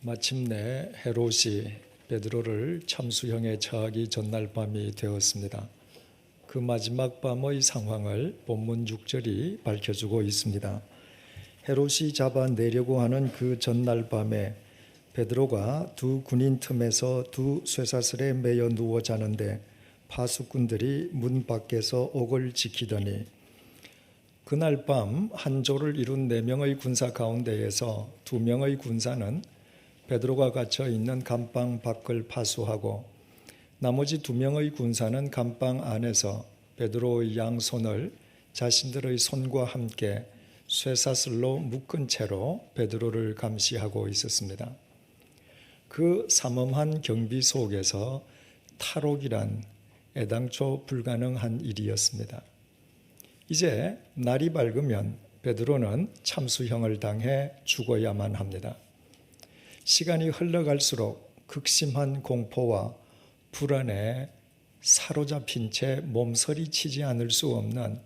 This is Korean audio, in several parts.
마침내 헤롯이 베드로를 참수형에 처하기 전날 밤이 되었습니다. 그 마지막 밤의 상황을 본문 6절이 밝혀주고 있습니다. 헤롯이 잡아내려고 하는 그 전날 밤에 베드로가 두 군인 틈에서 두 쇠사슬에 매여 누워 자는데 파수꾼들이 문 밖에서 옥을 지키더니 그날 밤 한 조를 이룬 4명의 군사 가운데에서 2명의 군사는 베드로가 갇혀 있는 감방 밖을 파수하고 나머지 2명의 군사는 감방 안에서 베드로의 양손을 자신들의 손과 함께 쇠사슬로 묶은 채로 베드로를 감시하고 있었습니다. 그 삼엄한 경비 속에서 탈옥이란 애당초 불가능한 일이었습니다. 이제 날이 밝으면 베드로는 참수형을 당해 죽어야만 합니다. 시간이 흘러갈수록 극심한 공포와 불안에 사로잡힌 채 몸서리치지 않을 수 없는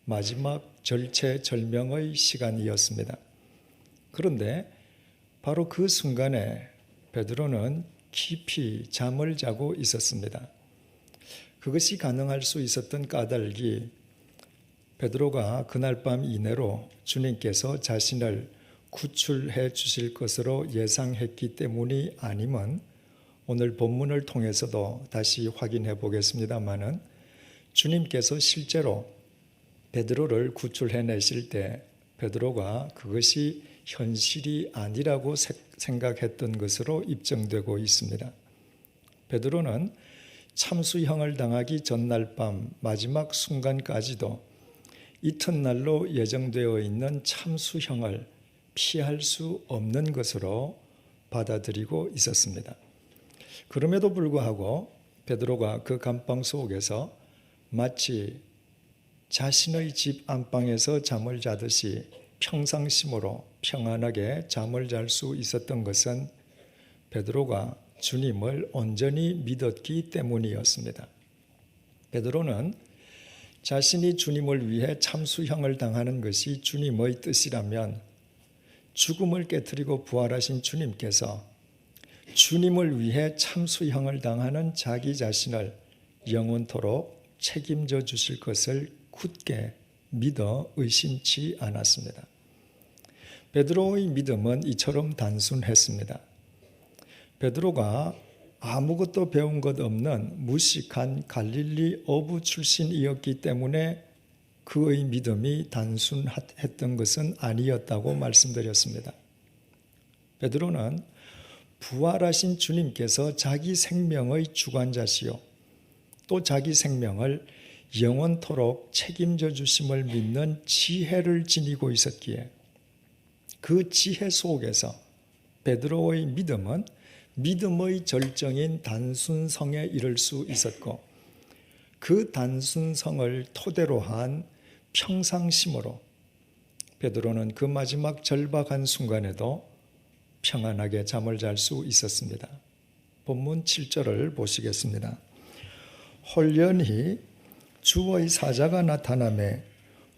마지막 절체절명의 시간이었습니다. 그런데 바로 그 순간에 베드로는 깊이 잠을 자고 있었습니다. 그것이 가능할 수 있었던 까닭이 베드로가 그날 밤 이내로 주님께서 자신을 구출해 주실 것으로 예상했기 때문이 아니면 오늘 본문을 통해서도 다시 확인해 보겠습니다마는 주님께서 실제로 베드로를 구출해내실 때 베드로가 그것이 현실이 아니라고 생각했던 것으로 입증되고 있습니다. 베드로는 참수형을 당하기 전날 밤 마지막 순간까지도 이튿날로 예정되어 있는 참수형을 피할 수 없는 것으로 받아들이고 있었습니다. 그럼에도 불구하고 베드로가 그 감방 속에서 마치 자신의 집 안방에서 잠을 자듯이 평상심으로 평안하게 잠을 잘 수 있었던 것은 베드로가 주님을 온전히 믿었기 때문이었습니다. 베드로는 자신이 주님을 위해 참수형을 당하는 것이 주님의 뜻이라면 죽음을 깨뜨리고 부활하신 주님께서 주님을 위해 참수형을 당하는 자기 자신을 영원토록 책임져 주실 것을 굳게 믿어 의심치 않았습니다. 베드로의 믿음은 이처럼 단순했습니다. 베드로가 아무것도 배운 것 없는 무식한 갈릴리 어부 출신이었기 때문에 그의 믿음이 단순했던 것은 아니었다고 말씀드렸습니다. 베드로는 부활하신 주님께서 자기 생명의 주관자시요 또 자기 생명을 영원토록 책임져 주심을 믿는 지혜를 지니고 있었기에 그 지혜 속에서 베드로의 믿음은 믿음의 절정인 단순성에 이를 수 있었고 그 단순성을 토대로 한 평상심으로 베드로는 그 마지막 절박한 순간에도 평안하게 잠을 잘 수 있었습니다. 본문 7절을 보시겠습니다. 홀연히 주의 사자가 나타나매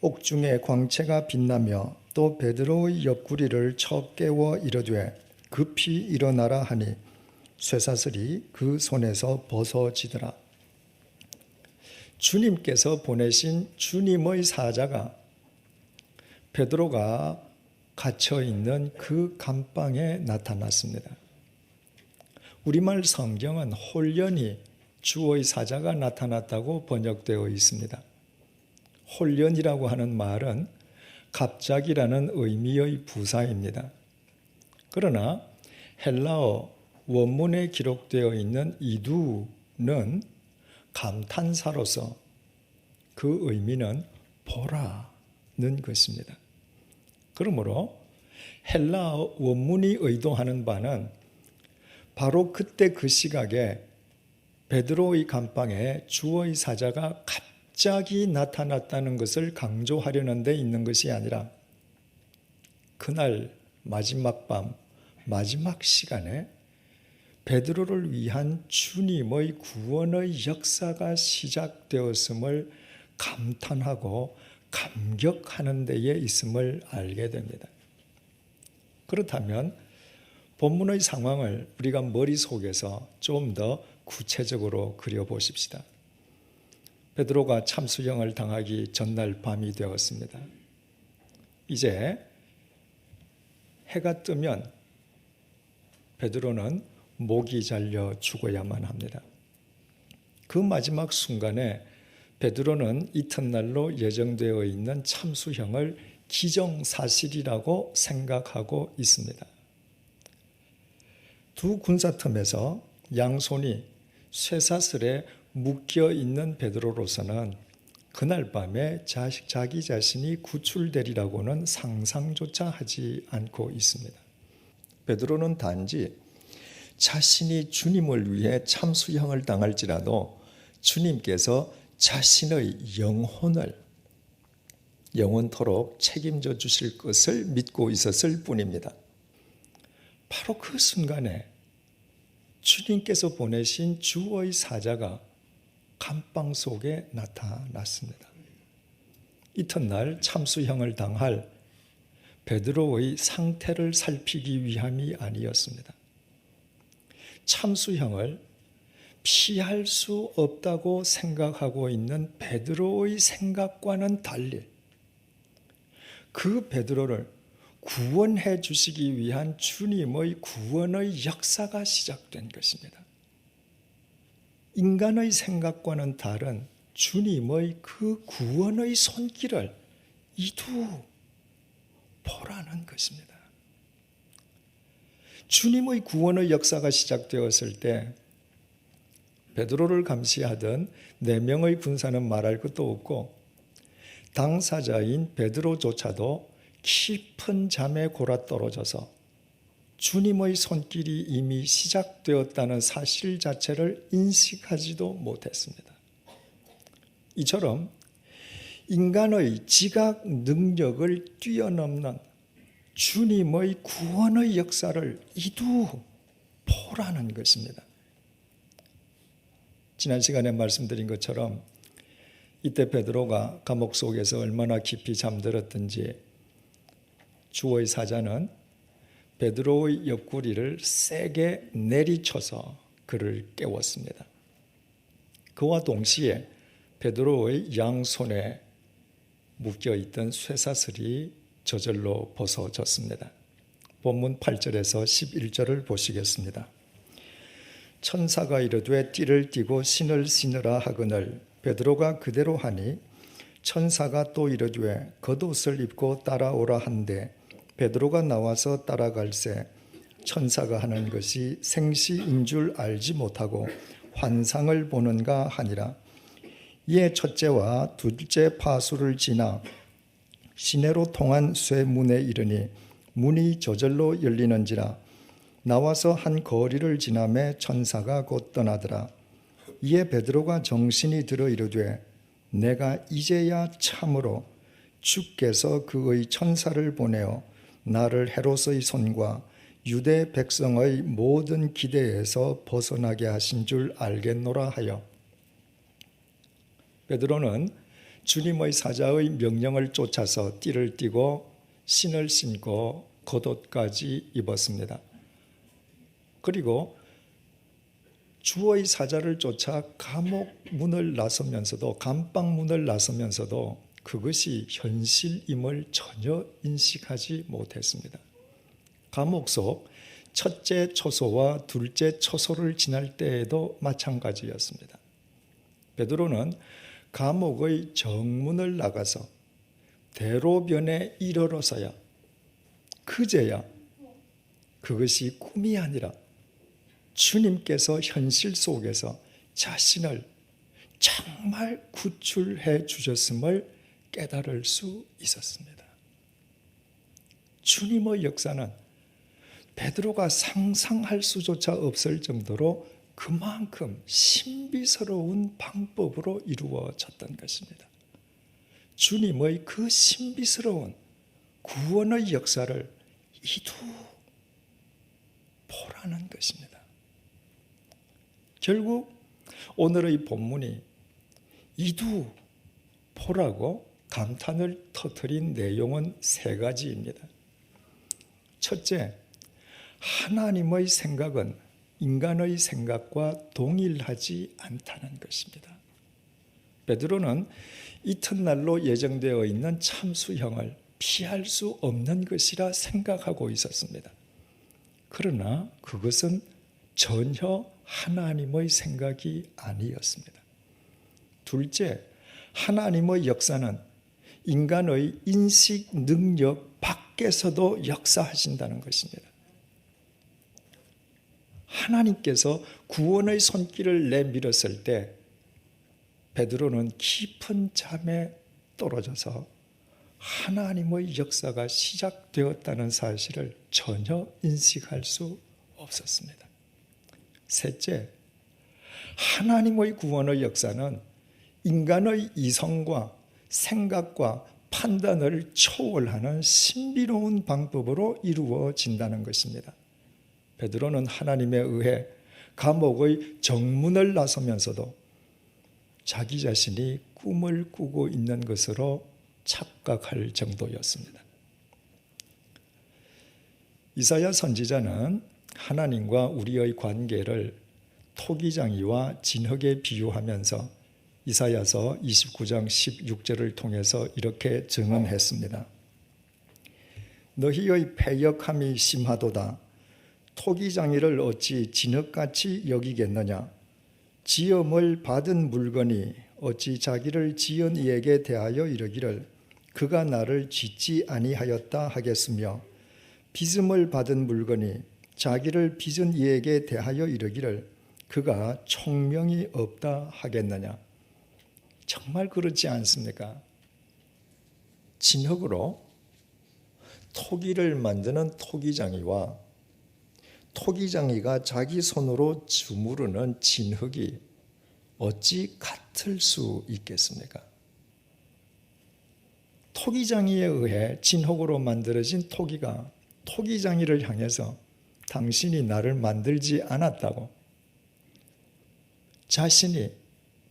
옥중에 광채가 빛나며 또 베드로의 옆구리를 쳐 깨워 이르되 급히 일어나라 하니 쇠사슬이 그 손에서 벗어지더라. 주님께서 보내신 주님의 사자가 베드로가 갇혀있는 그 감방에 나타났습니다. 우리말 성경은 홀연히 주의 사자가 나타났다고 번역되어 있습니다. 홀연이라고 하는 말은 갑자기라는 의미의 부사입니다. 그러나 헬라어 원문에 기록되어 있는 이두는 감탄사로서 그 의미는 보라는 것입니다. 그러므로 헬라어 원문이 의도하는 바는 바로 그때 그 시각에 베드로의 감방에 주의 사자가 갑자기 나타났다는 것을 강조하려는 데 있는 것이 아니라 그날 마지막 밤, 마지막 시간에 베드로를 위한 주님의 구원의 역사가 시작되었음을 감탄하고 감격하는 데에 있음을 알게 됩니다. 그렇다면 본문의 상황을 우리가 머릿속에서 좀 더 구체적으로 그려보십시다. 베드로가 참수형을 당하기 전날 밤이 되었습니다. 이제 해가 뜨면 베드로는 목이 잘려 죽어야만 합니다. 그 마지막 순간에 베드로는 이튿날로 예정되어 있는 참수형을 기정사실이라고 생각하고 있습니다. 두 군사틈에서 양손이 쇠사슬에 묶여 있는 베드로로서는 그날 밤에 자기 자신이 구출되리라고는 상상조차 하지 않고 있습니다. 베드로는 단지 자신이 주님을 위해 참수형을 당할지라도 주님께서 자신의 영혼을 영원토록 책임져 주실 것을 믿고 있었을 뿐입니다. 바로 그 순간에 주님께서 보내신 주의 사자가 감방 속에 나타났습니다. 이튿날 참수형을 당할 베드로의 상태를 살피기 위함이 아니었습니다. 참수형을 피할 수 없다고 생각하고 있는 베드로의 생각과는 달리 그 베드로를 구원해 주시기 위한 주님의 구원의 역사가 시작된 것입니다. 인간의 생각과는 다른 주님의 그 구원의 손길을 이두 보라는 것입니다. 주님의 구원의 역사가 시작되었을 때 베드로를 감시하던 4명의 군사는 말할 것도 없고 당사자인 베드로조차도 깊은 잠에 골아떨어져서 주님의 손길이 이미 시작되었다는 사실 자체를 인식하지도 못했습니다. 이처럼 인간의 지각 능력을 뛰어넘는 주님의 구원의 역사를 이두 보라는 것입니다. 지난 시간에 말씀드린 것처럼 이때 베드로가 감옥 속에서 얼마나 깊이 잠들었든지 주의 사자는 베드로의 옆구리를 세게 내리쳐서 그를 깨웠습니다. 그와 동시에 베드로의 양손에 묶여있던 쇠사슬이 저절로 벗어졌습니다. 본문 8절에서 11절을 보시겠습니다. 천사가 이르되 띠를 띠고 신을 신으라 하거늘 베드로가 그대로 하니 천사가 또 이르되 겉옷을 입고 따라오라 한데 베드로가 나와서 따라갈새 천사가 하는 것이 생시인 줄 알지 못하고 환상을 보는가 하니라. 이에 첫째와 둘째 파수를 지나 시내로 통한 쇠문에 이르니 문이 저절로 열리는지라. 나와서 한 거리를 지나매 천사가 곧 떠나더라. 이에 베드로가 정신이 들어 이르되 내가 이제야 참으로 주께서 그의 천사를 보내어 나를 헤롯의 손과 유대 백성의 모든 기대에서 벗어나게 하신 줄 알겠노라 하여 베드로는 주님의 사자의 명령을 쫓아서 띠를 띠고 신을 신고 겉옷까지 입었습니다. 그리고 주의 사자를 쫓아 감옥 문을 나서면서도 감방 문을 나서면서도 그것이 현실임을 전혀 인식하지 못했습니다. 감옥 속 첫째 초소와 둘째 초소를 지날 때에도 마찬가지였습니다. 베드로는 감옥의 정문을 나가서 대로변에 이르러서야 그제야 그것이 꿈이 아니라 주님께서 현실 속에서 자신을 정말 구출해 주셨음을 깨달을 수 있었습니다. 주님의 역사는 베드로가 상상할 수조차 없을 정도로 그만큼 신비스러운 방법으로 이루어졌던 것입니다. 주님의 그 신비스러운 구원의 역사를 이두 보라는 것입니다. 결국 오늘의 본문이 이두 보라고 감탄을 터뜨린 내용은 3가지입니다. 첫째, 하나님의 생각은 인간의 생각과 동일하지 않다는 것입니다. 베드로는 이튿날로 예정되어 있는 참수형을 피할 수 없는 것이라 생각하고 있었습니다. 그러나 그것은 전혀 하나님의 생각이 아니었습니다. 둘째, 하나님의 역사는 인간의 인식 능력 밖에서도 역사하신다는 것입니다. 하나님께서 구원의 손길을 내밀었을 때 베드로는 깊은 잠에 떨어져서 하나님의 역사가 시작되었다는 사실을 전혀 인식할 수 없었습니다. 셋째, 하나님의 구원의 역사는 인간의 이성과 생각과 판단을 초월하는 신비로운 방법으로 이루어진다는 것입니다. 베드로는 하나님에 의해 감옥의 정문을 나서면서도 자기 자신이 꿈을 꾸고 있는 것으로 착각할 정도였습니다. 이사야 선지자는 하나님과 우리의 관계를 토기장이와 진흙에 비유하면서 이사야서 29장 16절을 통해서 이렇게 증언했습니다. 너희의 패역함이 심하도다. 토기장이를 어찌 진흙같이 여기겠느냐. 지음을 받은 물건이 어찌 자기를 지은 이에게 대하여 이르기를 그가 나를 짓지 아니하였다 하겠으며 빚음을 받은 물건이 자기를 빚은 이에게 대하여 이르기를 그가 총명이 없다 하겠느냐. 정말 그렇지 않습니까? 진흙으로 토기를 만드는 토기장이와 토기장이가 자기 손으로 주무르는 진흙이 어찌 같을 수 있겠습니까? 토기장이에 의해 진흙으로 만들어진 토기가 토기장이를 향해서 당신이 나를 만들지 않았다고 자신이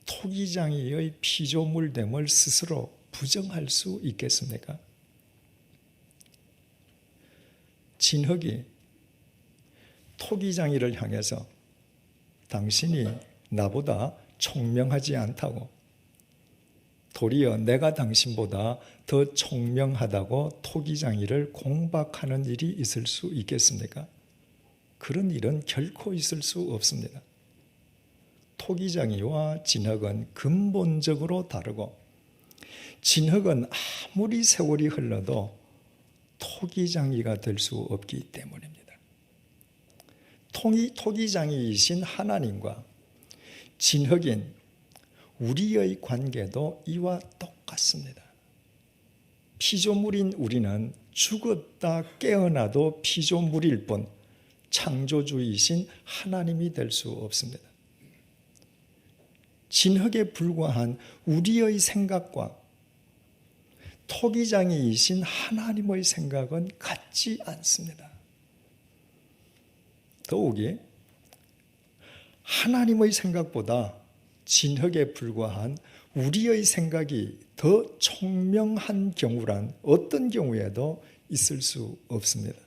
토기장이의 피조물됨을 스스로 부정할 수 있겠습니까? 진흙이 토기장이를 향해서 당신이 나보다 총명하지 않다고 도리어 내가 당신보다 더 총명하다고 토기장이를 공박하는 일이 있을 수 있겠습니까? 그런 일은 결코 있을 수 없습니다. 토기장이와 진흙은 근본적으로 다르고 진흙은 아무리 세월이 흘러도 토기장이가 될 수 없기 때문입니다. 토기장이이신 하나님과 진흙인 우리의 관계도 이와 똑같습니다. 피조물인 우리는 죽었다 깨어나도 피조물일 뿐 창조주이신 하나님이 될 수 없습니다. 진흙에 불과한 우리의 생각과 토기장이이신 하나님의 생각은 같지 않습니다. 더욱이 하나님의 생각보다 진흙에 불과한 우리의 생각이 더 총명한 경우란 어떤 경우에도 있을 수 없습니다.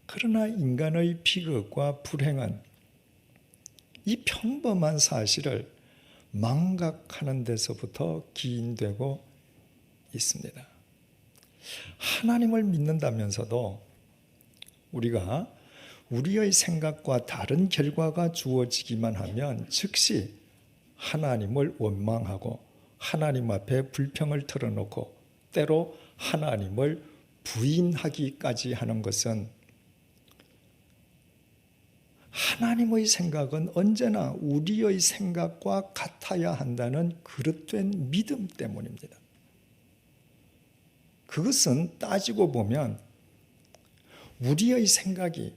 그러나 인간의 비극과 불행은 이 평범한 사실을 망각하는 데서부터 기인되고 있습니다. 하나님을 믿는다면서도 우리가 우리의 생각과 다른 결과가 주어지기만 하면 즉시 하나님을 원망하고 하나님 앞에 불평을 털어놓고 때로 하나님을 부인하기까지 하는 것은 하나님의 생각은 언제나 우리의 생각과 같아야 한다는 그릇된 믿음 때문입니다. 그것은 따지고 보면 우리의 생각이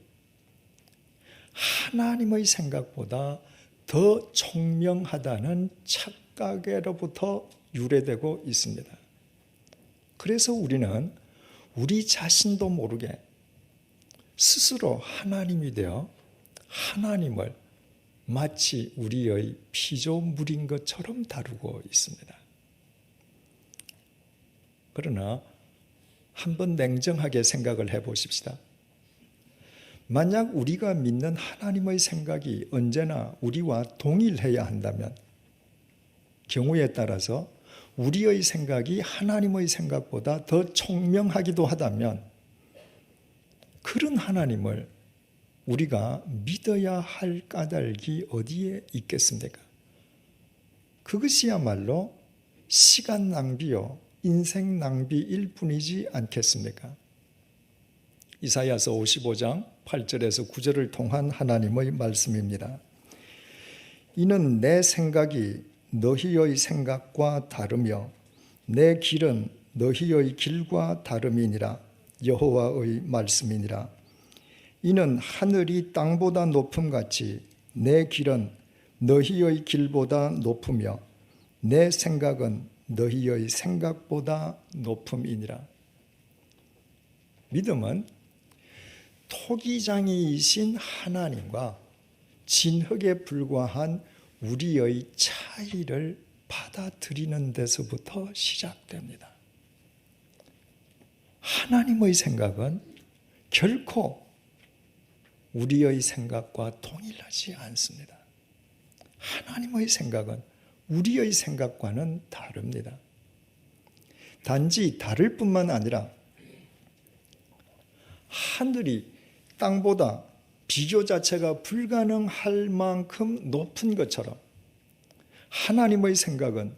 하나님의 생각보다 더 총명하다는 착각으로부터 유래되고 있습니다. 그래서 우리는 우리 자신도 모르게 스스로 하나님이 되어 하나님을 마치 우리의 피조물인 것처럼 다루고 있습니다. 그러나 한번 냉정하게 생각을 해 보십시다. 만약 우리가 믿는 하나님의 생각이 언제나 우리와 동일해야 한다면, 경우에 따라서 우리의 생각이 하나님의 생각보다 더 총명하기도 하다면, 그런 하나님을 우리가 믿어야 할 까닭이 어디에 있겠습니까? 그것이야말로 시간 낭비요, 인생 낭비일 뿐이지 않겠습니까? 이사야서 55장 8절에서 9절을 통한 하나님의 말씀입니다. 이는 내 생각이 너희의 생각과 다르며 내 길은 너희의 길과 다름이니라. 여호와의 말씀이니라. 이는 하늘이 땅보다 높음같이 내 길은 너희의 길보다 높으며 내 생각은 너희의 생각보다 높음이니라. 믿음은 토기장이이신 하나님과 진흙에 불과한 우리의 차이를 받아들이는 데서부터 시작됩니다. 하나님의 생각은 결코 우리의 생각과 동일하지 않습니다. 하나님의 생각은 우리의 생각과는 다릅니다. 단지 다를 뿐만 아니라 하늘이 땅보다 비교 자체가 불가능할 만큼 높은 것처럼 하나님의 생각은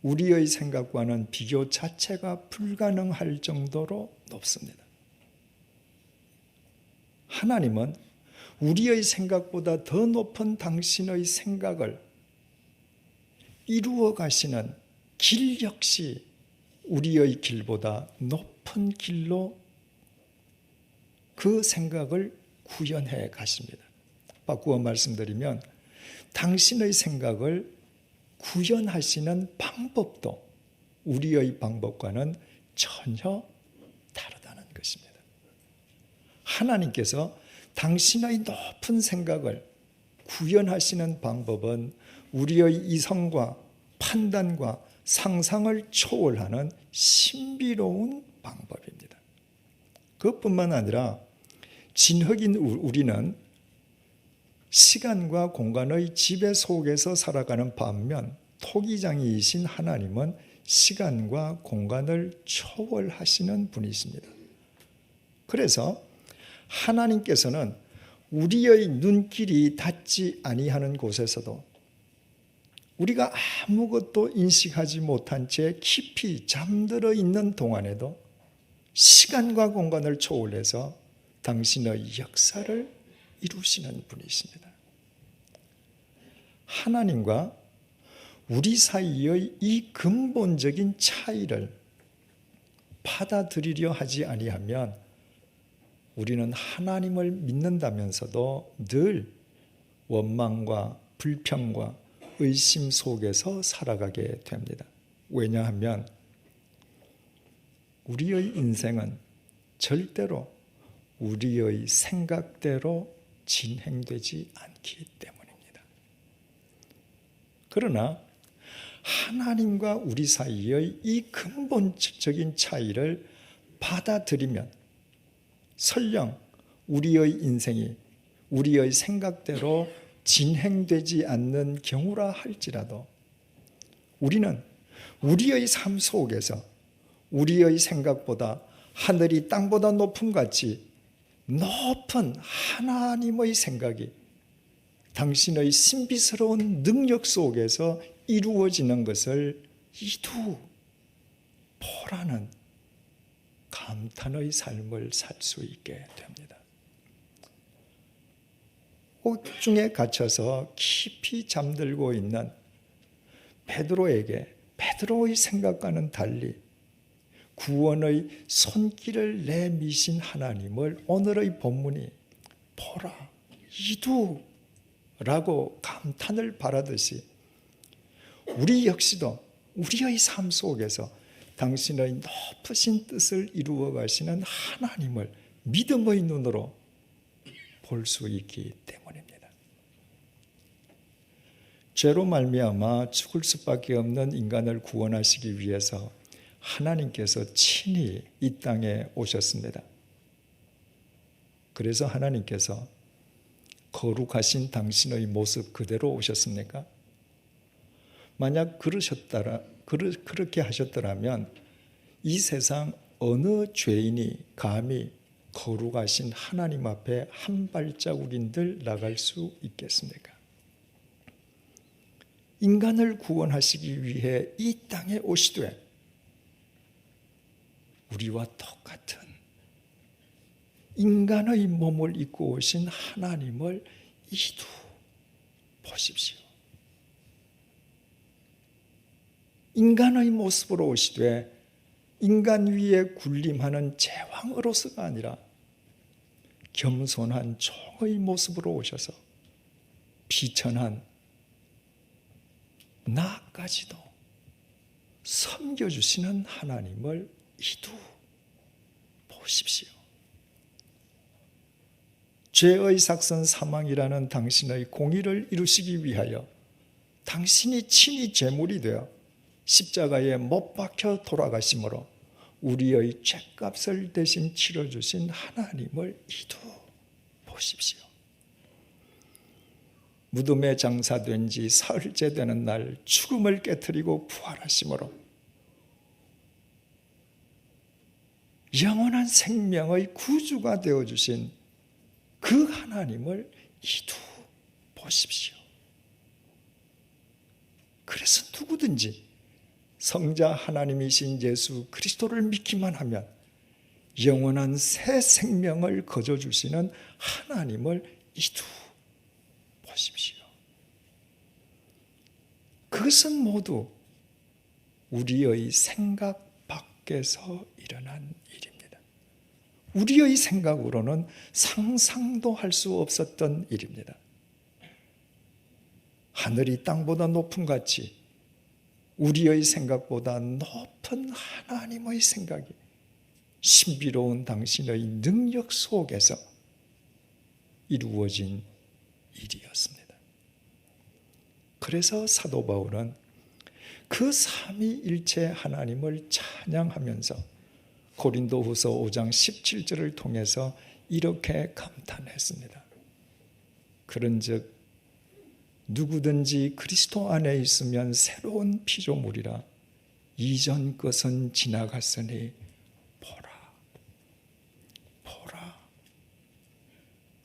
우리의 생각과는 비교 자체가 불가능할 정도로 높습니다. 하나님은 우리의 생각보다 더 높은 당신의 생각을 이루어 가시는 길 역시 우리의 길보다 높은 길로 그 생각을 구현해 가십니다. 바꾸어 말씀드리면 당신의 생각을 구현하시는 방법도 우리의 방법과는 전혀 다르다는 것입니다. 하나님께서 당신의 높은 생각을 구현하시는 방법은 우리의 이성과 판단과 상상을 초월하는 신비로운 방법입니다. 그것뿐만 아니라 진흙인 우리는 시간과 공간의 지배 속에서 살아가는 반면 토기장이이신 하나님은 시간과 공간을 초월하시는 분이십니다. 그래서 하나님께서는 우리의 눈길이 닿지 아니하는 곳에서도 우리가 아무것도 인식하지 못한 채 깊이 잠들어 있는 동안에도 시간과 공간을 초월해서 당신의 역사를 이루시는 분이십니다. 하나님과 우리 사이의 이 근본적인 차이를 받아들이려 하지 아니하면 우리는 하나님을 믿는다면서도 늘 원망과 불평과 의심 속에서 살아가게 됩니다. 왜냐하면 우리의 인생은 절대로 우리의 생각대로 진행되지 않기 때문입니다. 그러나 하나님과 우리 사이의 이 근본적인 차이를 받아들이면 설령 우리의 인생이 우리의 생각대로 진행되지 않는 경우라 할지라도 우리는 우리의 삶 속에서 우리의 생각보다 하늘이 땅보다 높음같이 높은 하나님의 생각이 당신의 신비스러운 능력 속에서 이루어지는 것을 이두 보라는 감탄의 삶을 살 수 있게 됩니다. 옥중에 갇혀서 깊이 잠들고 있는 베드로에게 베드로의 생각과는 달리 구원의 손길을 내미신 하나님을 오늘의 본문이 보라, 이두라고 감탄을 바라듯이 우리 역시도 우리의 삶 속에서 당신의 높으신 뜻을 이루어 가시는 하나님을 믿음의 눈으로 볼 수 있기 때문입니다. 죄로 말미암아 죽을 수밖에 없는 인간을 구원하시기 위해서 하나님께서 친히 이 땅에 오셨습니다. 그래서 하나님께서 거룩하신 당신의 모습 그대로 오셨습니까? 만약 그렇게 하셨더라면 이 세상 어느 죄인이 감히 거룩하신 하나님 앞에 한 발자국인들 나갈 수 있겠습니까? 인간을 구원하시기 위해 이 땅에 오시되 우리와 똑같은 인간의 몸을 입고 오신 하나님을 이두 보십시오. 인간의 모습으로 오시되 인간 위에 군림하는 제왕으로서가 아니라 겸손한 종의 모습으로 오셔서 비천한 나까지도 섬겨주시는 하나님을 이두 보십시오. 죄의 삭선 사망이라는 당신의 공의를 이루시기 위하여 당신이 친히 제물이 되어 십자가에 못 박혀 돌아가심으로 우리의 죄값을 대신 치러주신 하나님을 이두 보십시오. 무덤에 장사된 지 사흘째 되는 날 죽음을 깨뜨리고 부활하심으로 영원한 생명의 구주가 되어주신 그 하나님을 이두 보십시오. 그래서 누구든지 성자 하나님이신 예수 그리스도를 믿기만 하면 영원한 새 생명을 거저주시는 하나님을 이두 보십시오. 그것은 모두 우리의 생각 밖에서 일어난 일입니다. 우리의 생각으로는 상상도 할 수 없었던 일입니다. 하늘이 땅보다 높은 같이 우리의 생각보다 높은 하나님의 생각이 신비로운 당신의 능력 속에서 이루어진 일이었습니다. 그래서 사도 바울은 그 삼위일체 하나님을 찬양하면서 고린도후서 5장 17절을 통해서 이렇게 감탄했습니다. 그런즉 누구든지 그리스도 안에 있으면 새로운 피조물이라 이전 것은 지나갔으니 보라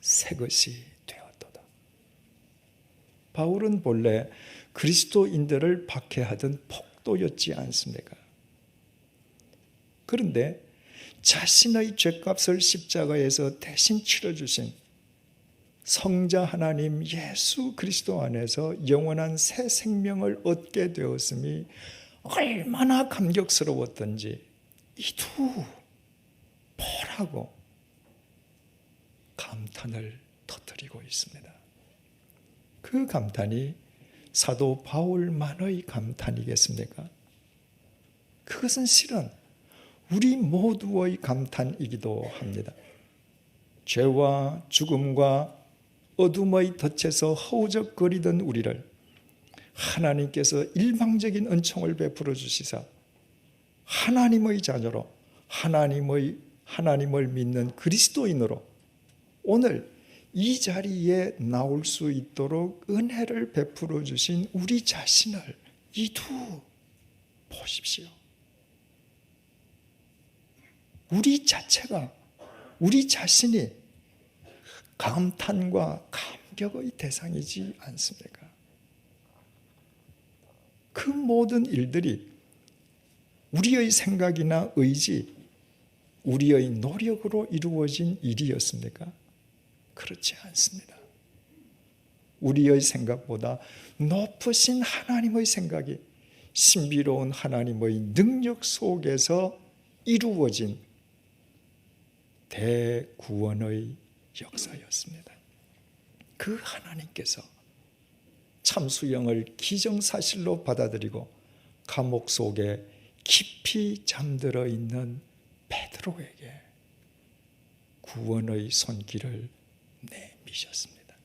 새 것이 되었도다. 바울은 본래 그리스도인들을 박해하던 폭도였지 않습니까? 그런데 자신의 죄값을 십자가에서 대신 치러주신 성자 하나님 예수 그리스도 안에서 영원한 새 생명을 얻게 되었음이 얼마나 감격스러웠던지 이두 보라고 감탄을 터뜨리고 있습니다. 그 감탄이 사도 바울만의 감탄이겠습니까? 그것은 실은 우리 모두의 감탄이기도 합니다. 죄와 죽음과 어둠의 덫에서 허우적거리던 우리를 하나님께서 일방적인 은총을 베풀어 주시사 하나님의 자녀로 하나님을 믿는 그리스도인으로 오늘 이 자리에 나올 수 있도록 은혜를 베풀어 주신 우리 자신을 이두 보십시오. 우리 자체가, 우리 자신이 감탄과 감격의 대상이지 않습니까? 그 모든 일들이 우리의 생각이나 의지, 우리의 노력으로 이루어진 일이었습니까? 그렇지 않습니다. 우리의 생각보다 높으신 하나님의 생각이 신비로운 하나님의 능력 속에서 이루어진 대구원의 역사였습니다. 그 하나님께서 참수형을 기정사실로 받아들이고 감옥 속에 깊이 잠들어 있는 베드로에게 구원의 손길을 내미셨습니다.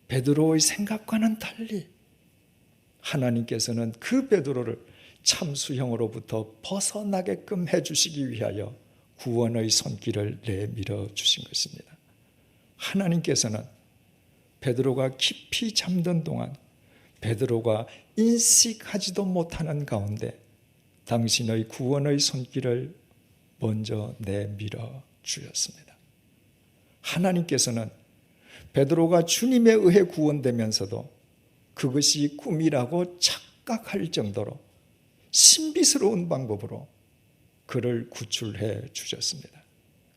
베드로의 생각과는 달리 하나님께서는 그 베드로를 참수형으로부터 벗어나게끔 해주시기 위하여 구원의 손길을 내밀어 주신 것입니다. 하나님께서는 베드로가 깊이 잠든 동안 베드로가 인식하지도 못하는 가운데 당신의 구원의 손길을 먼저 내밀어 주셨습니다. 하나님께서는 베드로가 주님에 의해 구원되면서도 그것이 꿈이라고 착각할 정도로 신비스러운 방법으로 그를 구출해 주셨습니다.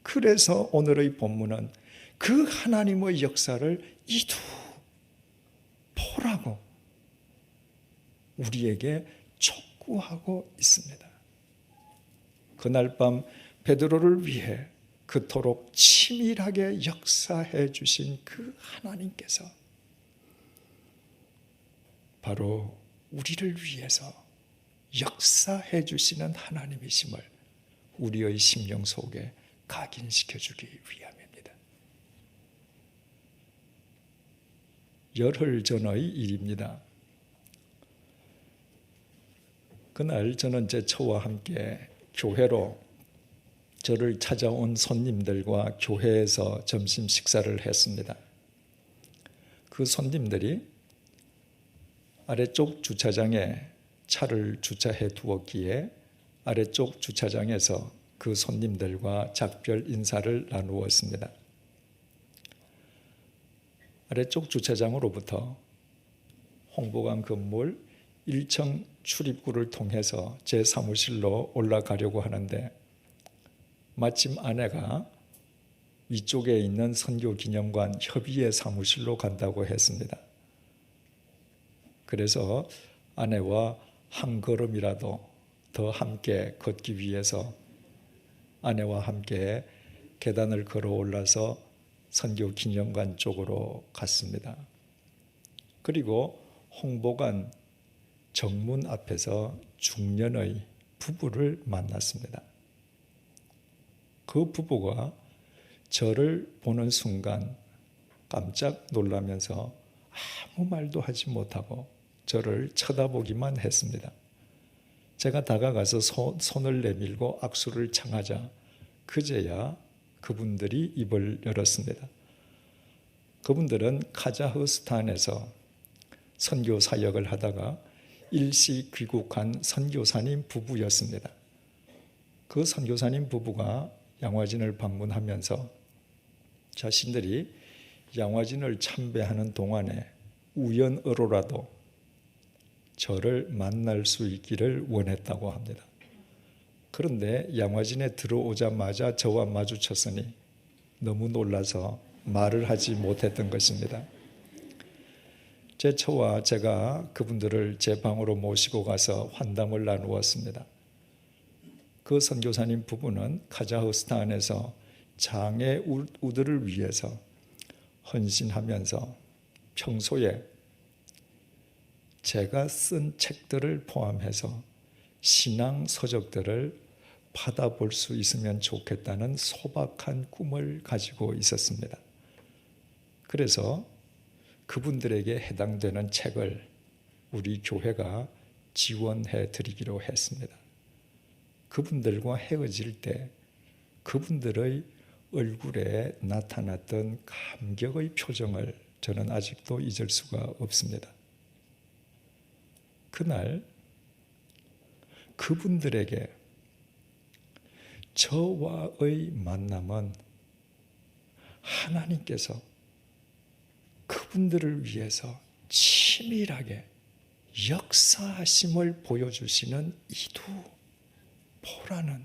그래서 오늘의 본문은 그 하나님의 역사를 이두 보라고 우리에게 촉구하고 있습니다. 그날 밤 베드로를 위해 그토록 치밀하게 역사해 주신 그 하나님께서 바로 우리를 위해서 역사해 주시는 하나님이심을 우리의 심령 속에 각인시켜 주기 위함입니다. 열흘 전의 일입니다. 그날 저는 제 처와 함께 교회로 저를 찾아온 손님들과 교회에서 점심 식사를 했습니다. 그 손님들이 아래쪽 주차장에 차를 주차해 두었기에 아래쪽 주차장에서 그 손님들과 작별 인사를 나누었습니다. 아래쪽 주차장으로부터 홍보관 건물 1층 출입구를 통해서 제 사무실로 올라가려고 하는데 마침 아내가 위쪽에 있는 선교기념관 협의회 사무실로 간다고 했습니다. 그래서 아내와 한 걸음이라도 더 함께 걷기 위해서 아내와 함께 계단을 걸어 올라서 선교기념관 쪽으로 갔습니다. 그리고 홍보관 정문 앞에서 중년의 부부를 만났습니다. 그 부부가 저를 보는 순간 깜짝 놀라면서 아무 말도 하지 못하고 저를 쳐다보기만 했습니다. 제가 다가가서 손을 내밀고 악수를 청하자 그제야 그분들이 입을 열었습니다. 그분들은 카자흐스탄에서 선교 사역을 하다가 일시 귀국한 선교사님 부부였습니다. 그 선교사님 부부가 양화진을 방문하면서 자신들이 양화진을 참배하는 동안에 우연으로라도 저를 만날 수 있기를 원했다고 합니다. 그런데 양화진에 들어오자마자 저와 마주쳤으니 너무 놀라서 말을 하지 못했던 것입니다. 제 처와 제가 그분들을 제 방으로 모시고 가서 환담을 나누었습니다. 그 선교사님 부부는 카자흐스탄에서 장애 우들을 위해서 헌신하면서 평소에 제가 쓴 책들을 포함해서 신앙 서적들을 받아볼 수 있으면 좋겠다는 소박한 꿈을 가지고 있었습니다. 그래서 그분들에게 해당되는 책을 우리 교회가 지원해 드리기로 했습니다. 그분들과 헤어질 때 그분들의 얼굴에 나타났던 감격의 표정을 저는 아직도 잊을 수가 없습니다. 그날 그분들에게 저와의 만남은 하나님께서 그분들을 위해서 치밀하게 역사하심을 보여주시는 이두 보라는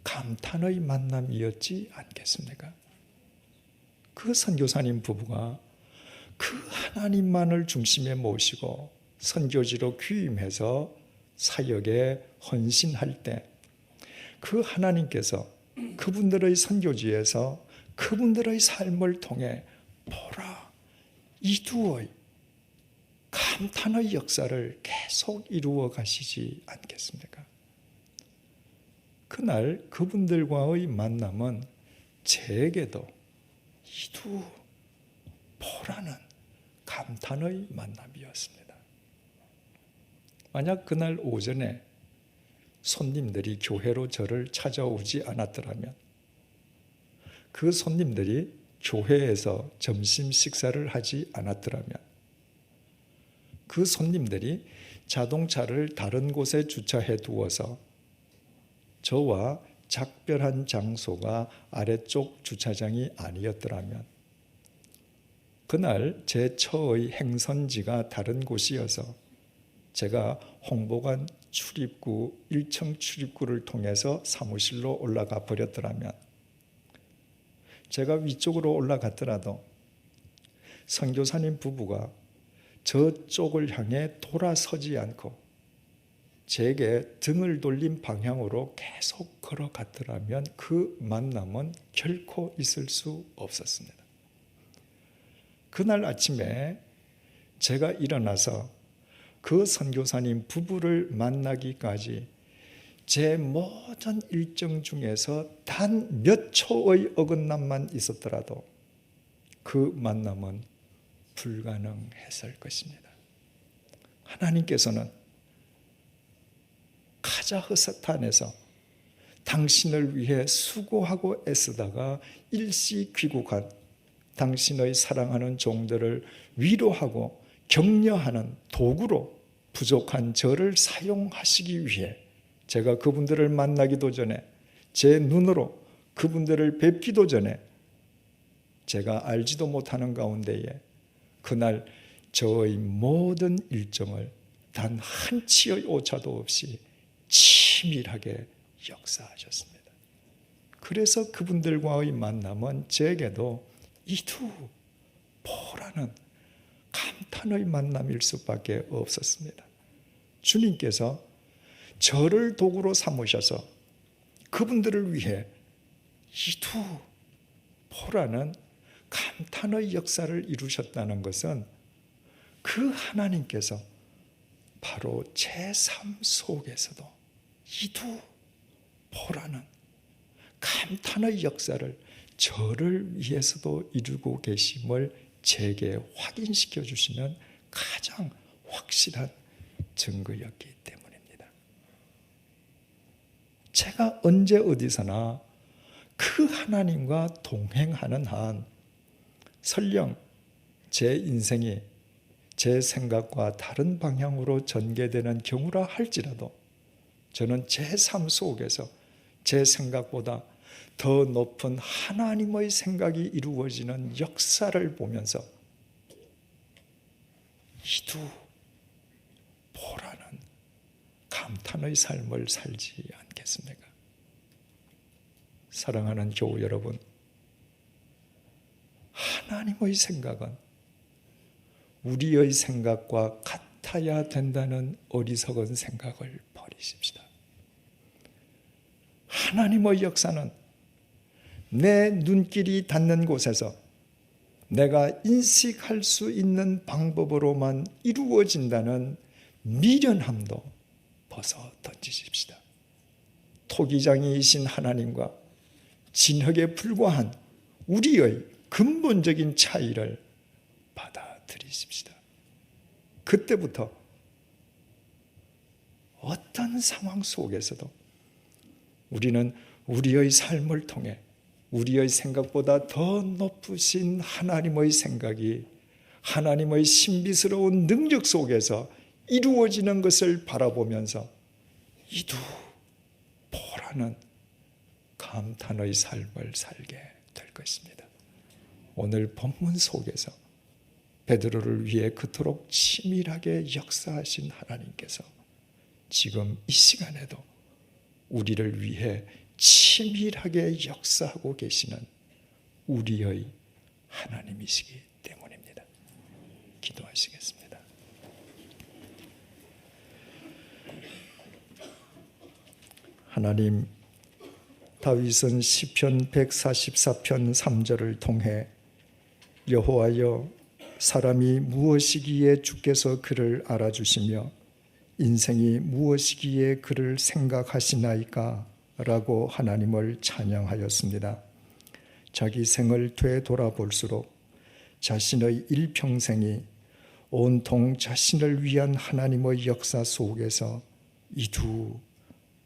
감탄의 만남이었지 않겠습니까? 그 선교사님 부부가 그 하나님만을 중심에 모시고 선교지로 귀임해서 사역에 헌신할 때 그 하나님께서 그분들의 선교지에서 그분들의 삶을 통해 보라 이두의 감탄의 역사를 계속 이루어 가시지 않겠습니까? 그날 그분들과의 만남은 제게도 이두 보라는 감탄의 만남이었습니다. 만약 그날 오전에 손님들이 교회로 저를 찾아오지 않았더라면, 그 손님들이 교회에서 점심 식사를 하지 않았더라면, 그 손님들이 자동차를 다른 곳에 주차해 두어서 저와 작별한 장소가 아래쪽 주차장이 아니었더라면, 그날 제 처의 행선지가 다른 곳이어서 제가 홍보관 출입구 1층 출입구를 통해서 사무실로 올라가 버렸더라면, 제가 위쪽으로 올라갔더라도 선교사님 부부가 저쪽을 향해 돌아서지 않고 제게 등을 돌린 방향으로 계속 걸어갔더라면 그 만남은 결코 있을 수 없었습니다. 그날 아침에 제가 일어나서 그 선교사님 부부를 만나기까지 제 모든 일정 중에서 단 몇 초의 어긋남만 있었더라도 그 만남은 불가능했을 것입니다. 하나님께서는 카자흐스탄에서 당신을 위해 수고하고 애쓰다가 일시 귀국한 당신의 사랑하는 종들을 위로하고 격려하는 도구로 부족한 저를 사용하시기 위해 제가 그분들을 만나기도 전에, 제 눈으로 그분들을 뵙기도 전에 제가 알지도 못하는 가운데에 그날 저의 모든 일정을 단 한치의 오차도 없이 치밀하게 역사하셨습니다. 그래서 그분들과의 만남은 제게도 이두보라는 감탄의 만남일 수밖에 없었습니다. 주님께서 저를 도구로 삼으셔서 그분들을 위해 이두보라는 감탄의 역사를 이루셨다는 것은 그 하나님께서 바로 제 삶 속에서도 이두보라는 감탄의 역사를 저를 위해서도 이루고 계심을 제게 확인시켜 주시는 가장 확실한 증거였기 때문입니다. 제가 언제 어디서나 그 하나님과 동행하는 한 설령 제 인생이 제 생각과 다른 방향으로 전개되는 경우라 할지라도 저는 제 삶 속에서 제 생각보다 더 높은 하나님의 생각이 이루어지는 역사를 보면서 이두보라는 감탄의 삶을 살지 않겠습니까? 사랑하는 교우 여러분, 하나님의 생각은 우리의 생각과 같아야 된다는 어리석은 생각을 버리십시다. 하나님의 역사는 내 눈길이 닿는 곳에서 내가 인식할 수 있는 방법으로만 이루어진다는 미련함도 벗어 던지십시다. 토기장이이신 하나님과 진흙에 불과한 우리의 근본적인 차이를 받아들이십시다. 그때부터 어떤 상황 속에서도 우리는 우리의 삶을 통해 우리의 생각보다 더 높으신 하나님의 생각이 하나님의 신비스러운 능력 속에서 이루어지는 것을 바라보면서 이두보라는 감탄의 삶을 살게 될 것입니다. 오늘 본문 속에서 베드로를 위해 그토록 치밀하게 역사하신 하나님께서 지금 이 시간에도 우리를 위해 치밀하게 역사하고 계시는 우리의 하나님이시기 때문입니다. 기도하시겠습니다. 하나님, 다윗은 시편 144편 3절을 통해 여호와여, 사람이 무엇이기에 주께서 그를 알아주시며 인생이 무엇이기에 그를 생각하시나이까? 라고 하나님을 찬양하였습니다. 자기 생을 되돌아볼수록 자신의 일평생이 온통 자신을 위한 하나님의 역사 속에서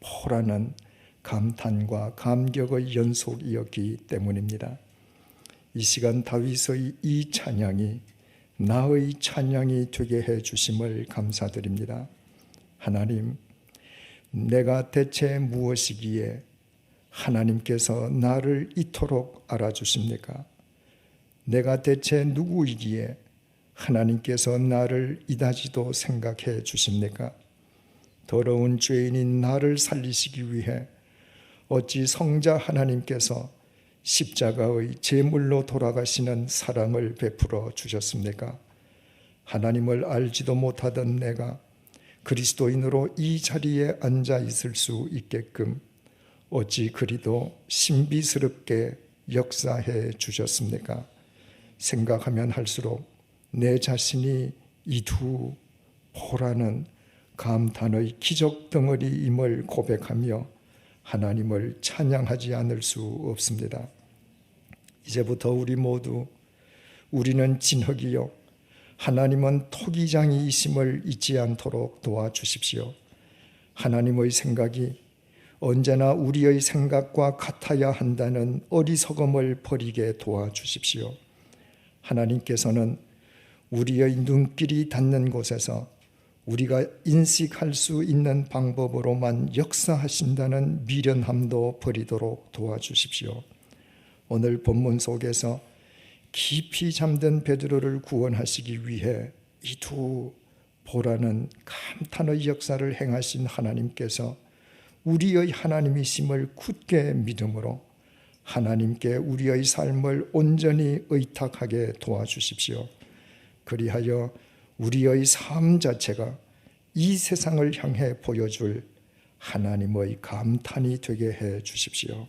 보라는 감탄과 감격의 연속이었기 때문입니다. 이 시간 다윗의 이 찬양이 나의 찬양이 되게 해 주심을 감사드립니다. 하나님, 내가 대체 무엇이기에 하나님께서 나를 이토록 알아주십니까? 내가 대체 누구이기에 하나님께서 나를 이다지도 생각해 주십니까? 더러운 죄인인 나를 살리시기 위해 어찌 성자 하나님께서 십자가의 제물로 돌아가시는 사랑을 베풀어 주셨습니까? 하나님을 알지도 못하던 내가 그리스도인으로 이 자리에 앉아 있을 수 있게끔 어찌 그리도 신비스럽게 역사해 주셨습니까? 생각하면 할수록 내 자신이 이두 보라는 감탄의 기적 덩어리임을 고백하며 하나님을 찬양하지 않을 수 없습니다. 이제부터 우리 모두 우리는 진흙이요 하나님은 토기장이이심을 잊지 않도록 도와주십시오. 하나님의 생각이 언제나 우리의 생각과 같아야 한다는 어리석음을 버리게 도와주십시오. 하나님께서는 우리의 눈길이 닿는 곳에서 우리가 인식할 수 있는 방법으로만 역사하신다는 미련함도 버리도록 도와주십시오. 오늘 본문 속에서 깊이 잠든 베드로를 구원하시기 위해 이두 보라는 감탄의 역사를 행하신 하나님께서 우리의 하나님이심을 굳게 믿음으로 하나님께 우리의 삶을 온전히 의탁하게 도와주십시오. 그리하여 우리의 삶 자체가 이 세상을 향해 보여줄 하나님의 감탄이 되게 해 주십시오.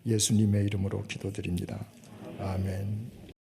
예수님의 이름으로 기도드립니다. 아멘.